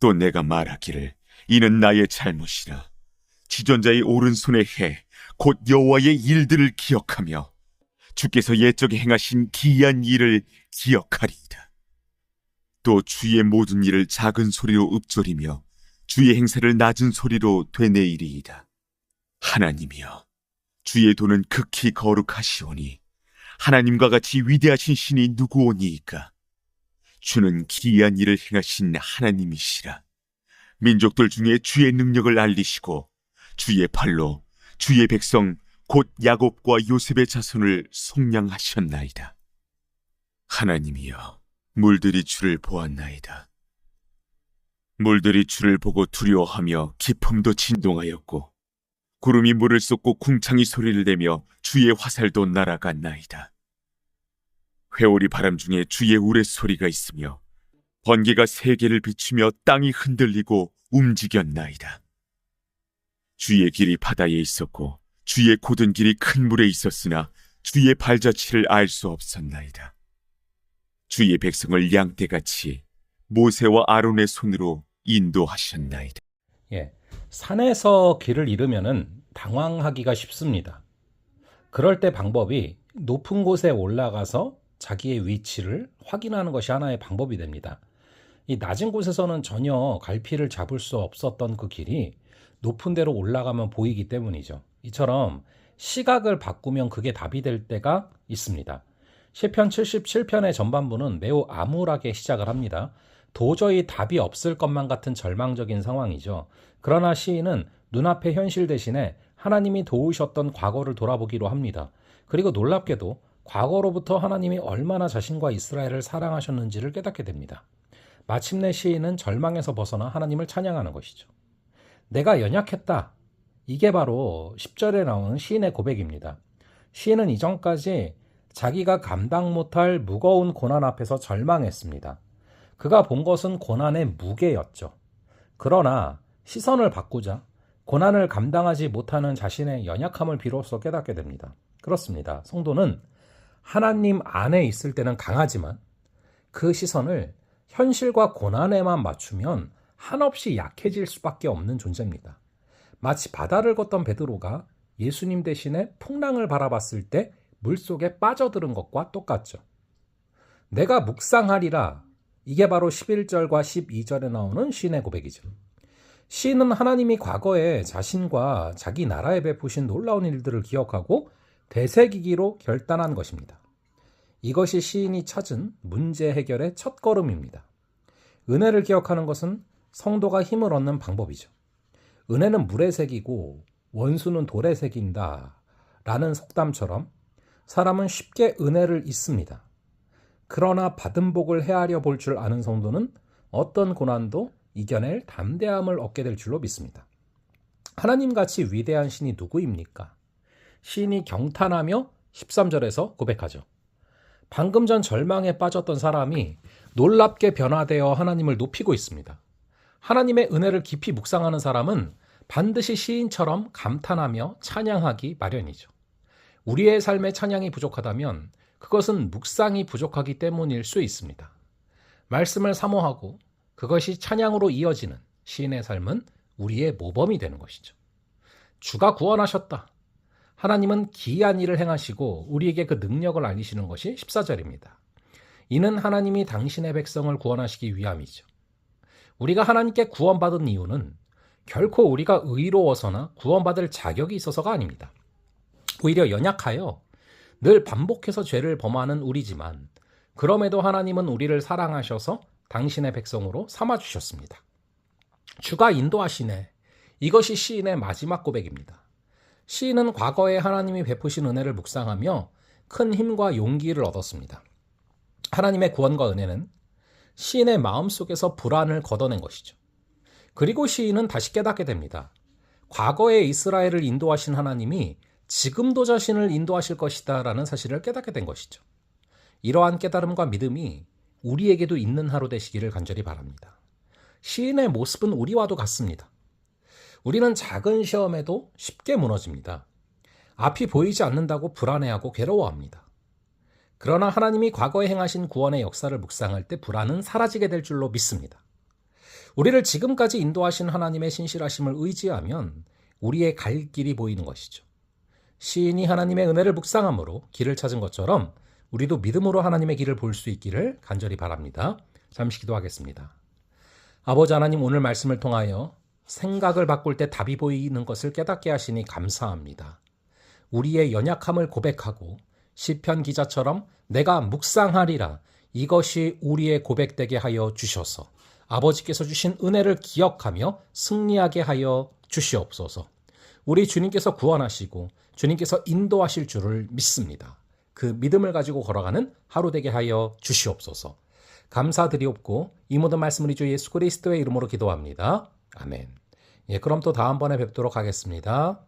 또 내가 말하기를 이는 나의 잘못이라. 지존자의 오른손의 해 곧 여호와의 일들을 기억하며 주께서 옛적에 행하신 기이한 일을 기억하리이다. 또 주의 모든 일을 작은 소리로 읊조리며 주의 행사를 낮은 소리로 되뇌이리이다. 하나님이여, 주의 도는 극히 거룩하시오니 하나님과 같이 위대하신 신이 누구오니이까? 주는 기이한 일을 행하신 하나님이시라. 민족들 중에 주의 능력을 알리시고 주의 팔로 주의 백성 곧 야곱과 요셉의 자손을 속량하셨나이다. 하나님이여, 물들이 주를 보았나이다. 물들이 주를 보고 두려워하며 깊음도 진동하였고 구름이 물을 쏟고 궁창이 소리를 내며 주의 화살도 날아갔나이다. 회오리 바람 중에 주의 우레소리가 있으며 번개가 세계를 비추며 땅이 흔들리고 움직였나이다. 주의 길이 바다에 있었고 주의 곧은 길이 큰 물에 있었으나 주의 발자취를 알 수 없었나이다. 주의 백성을 양떼같이 모세와 아론의 손으로 인도하셨나이다. 산에서 길을 잃으면은 당황하기가 쉽습니다. 그럴 때 방법이 높은 곳에 올라가서 자기의 위치를 확인하는 것이 하나의 방법이 됩니다. 이 낮은 곳에서는 전혀 갈피를 잡을 수 없었던 그 길이 높은 데로 올라가면 보이기 때문이죠. 이처럼 시각을 바꾸면 그게 답이 될 때가 있습니다. 시편 77편의 전반부는 매우 암울하게 시작을 합니다. 도저히 답이 없을 것만 같은 절망적인 상황이죠. 그러나 시인은 눈앞의 현실 대신에 하나님이 도우셨던 과거를 돌아보기로 합니다. 그리고 놀랍게도 과거로부터 하나님이 얼마나 자신과 이스라엘을 사랑하셨는지를 깨닫게 됩니다. 마침내 시인은 절망에서 벗어나 하나님을 찬양하는 것이죠. 내가 연약했다. 이게 바로 10절에 나오는 시인의 고백입니다. 시인은 이전까지 자기가 감당 못할 무거운 고난 앞에서 절망했습니다. 그가 본 것은 고난의 무게였죠. 그러나 시선을 바꾸자 고난을 감당하지 못하는 자신의 연약함을 비로소 깨닫게 됩니다. 그렇습니다. 성도는 하나님 안에 있을 때는 강하지만 그 시선을 현실과 고난에만 맞추면 한없이 약해질 수밖에 없는 존재입니다. 마치 바다를 걷던 베드로가 예수님 대신에 풍랑을 바라봤을 때 물속에 빠져드는 것과 똑같죠. 내가 묵상하리라. 이게 바로 11절과 12절에 나오는 시인의 고백이죠. 시인은 하나님이 과거에 자신과 자기 나라에 베푸신 놀라운 일들을 기억하고 되새기기로 결단한 것입니다. 이것이 시인이 찾은 문제 해결의 첫 걸음입니다. 은혜를 기억하는 것은 성도가 힘을 얻는 방법이죠. 은혜는 물에 새기고 원수는 돌에 새긴다 라는 속담처럼 사람은 쉽게 은혜를 잊습니다. 그러나 받은 복을 헤아려 볼 줄 아는 성도는 어떤 고난도 이겨낼 담대함을 얻게 될 줄로 믿습니다. 하나님같이 위대한 신이 누구입니까? 시인이 경탄하며 13절에서 고백하죠. 방금 전 절망에 빠졌던 사람이 놀랍게 변화되어 하나님을 높이고 있습니다. 하나님의 은혜를 깊이 묵상하는 사람은 반드시 시인처럼 감탄하며 찬양하기 마련이죠. 우리의 삶의 찬양이 부족하다면 그것은 묵상이 부족하기 때문일 수 있습니다. 말씀을 사모하고 그것이 찬양으로 이어지는 시인의 삶은 우리의 모범이 되는 것이죠. 주가 구원하셨다. 하나님은 기이한 일을 행하시고 우리에게 그 능력을 알리시는 것이 14절입니다. 이는 하나님이 당신의 백성을 구원하시기 위함이죠. 우리가 하나님께 구원받은 이유는 결코 우리가 의로워서나 구원받을 자격이 있어서가 아닙니다. 오히려 연약하여 늘 반복해서 죄를 범하는 우리지만 그럼에도 하나님은 우리를 사랑하셔서 당신의 백성으로 삼아주셨습니다. 주가 인도하시네. 이것이 시인의 마지막 고백입니다. 시인은 과거에 하나님이 베푸신 은혜를 묵상하며 큰 힘과 용기를 얻었습니다. 하나님의 구원과 은혜는 시인의 마음속에서 불안을 걷어낸 것이죠. 그리고 시인은 다시 깨닫게 됩니다. 과거에 이스라엘을 인도하신 하나님이 지금도 자신을 인도하실 것이다 라는 사실을 깨닫게 된 것이죠. 이러한 깨달음과 믿음이 우리에게도 있는 하루 되시기를 간절히 바랍니다. 시인의 모습은 우리와도 같습니다. 우리는 작은 시험에도 쉽게 무너집니다. 앞이 보이지 않는다고 불안해하고 괴로워합니다. 그러나 하나님이 과거에 행하신 구원의 역사를 묵상할 때 불안은 사라지게 될 줄로 믿습니다. 우리를 지금까지 인도하신 하나님의 신실하심을 의지하면 우리의 갈 길이 보이는 것이죠. 시인이 하나님의 은혜를 묵상함으로 길을 찾은 것처럼 우리도 믿음으로 하나님의 길을 볼 수 있기를 간절히 바랍니다. 잠시 기도하겠습니다. 아버지 하나님, 오늘 말씀을 통하여 생각을 바꿀 때 답이 보이는 것을 깨닫게 하시니 감사합니다. 우리의 연약함을 고백하고 시편 기자처럼 내가 묵상하리라, 이것이 우리의 고백되게 하여 주셔서 아버지께서 주신 은혜를 기억하며 승리하게 하여 주시옵소서. 우리 주님께서 구원하시고 주님께서 인도하실 줄을 믿습니다. 그 믿음을 가지고 걸어가는 하루 되게 하여 주시옵소서. 감사드리옵고 이 모든 말씀을 주 예수 그리스도의 이름으로 기도합니다. 아멘. 그럼 또 다음번에 뵙도록 하겠습니다.